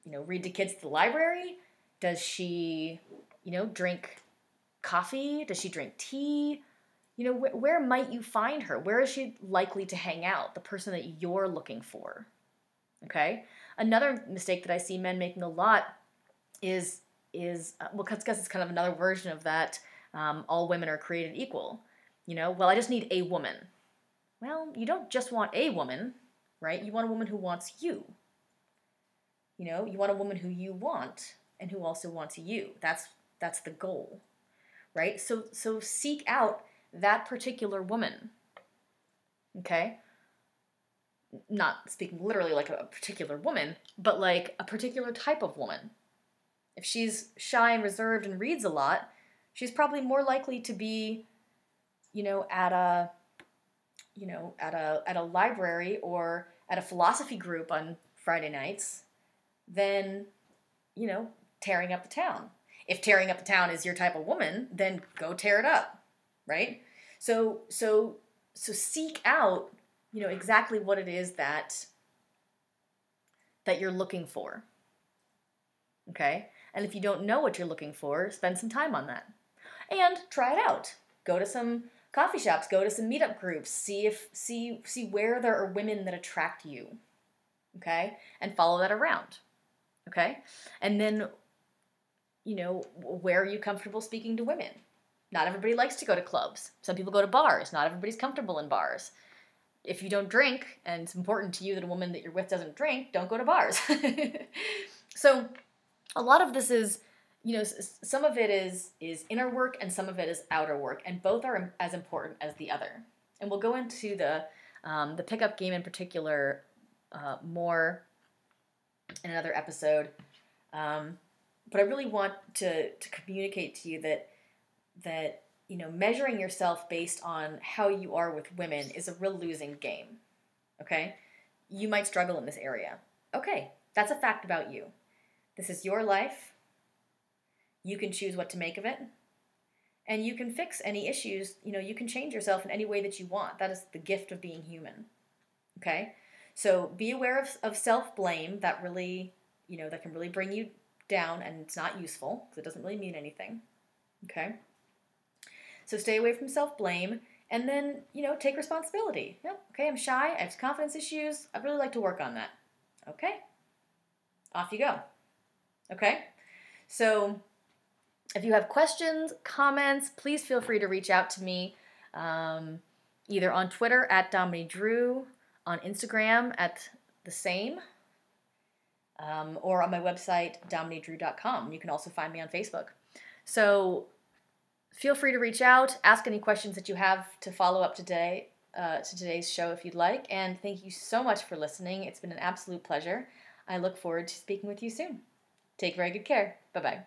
Speaker 1: read to kids at the library? Does she, drink coffee? Does she drink tea? Where might you find her? Where is she likely to hang out? The person that you're looking for. Okay? Another mistake that I see men making a lot is because it's kind of another version of that, all women are created equal. Well, I just need a woman. Well, you don't just want a woman, right? You want a woman who wants you. You want a woman who you want and who also wants you. That's the goal, right? So seek out that particular woman, okay? Not speaking literally like a particular woman, but like a particular type of woman. If she's shy and reserved and reads a lot, she's probably more likely to be, at a library or at a philosophy group on Friday nights than, tearing up the town. If tearing up the town is your type of woman, then go tear it up, right? So seek out, exactly what it is that you're looking for. Okay? And if you don't know what you're looking for, spend some time on that. And try it out. Go to some coffee shops, go to some meetup groups, see where there are women that attract you. Okay? And follow that around. Okay? And then, where are you comfortable speaking to women? Not everybody likes to go to clubs. Some people go to bars. Not everybody's comfortable in bars. If you don't drink, and it's important to you that a woman that you're with doesn't drink, don't go to bars. So a lot of this is, some of it is inner work and some of it is outer work, and both are as important as the other. And we'll go into the pickup game in particular more in another episode. But I really want to communicate to you that measuring yourself based on how you are with women is a real losing game. Okay? You might struggle in this area. Okay, that's a fact about you. This is your life. You can choose what to make of it. And you can fix any issues. You can change yourself in any way that you want. That is the gift of being human. Okay? So be aware of self-blame. That really, that can really bring you down, and it's not useful because it doesn't really mean anything. Okay? So stay away from self-blame, and then, take responsibility. Yep, okay, I'm shy, I have confidence issues, I'd really like to work on that. Okay? Off you go. Okay? So If you have questions, comments, please feel free to reach out to me either on Twitter at Dominey Drew, on Instagram at the same, or on my website, domineydrew.com. You can also find me on Facebook. So feel free to reach out, ask any questions that you have to follow up today to today's show if you'd like. And thank you so much for listening. It's been an absolute pleasure. I look forward to speaking with you soon. Take very good care. Bye-bye.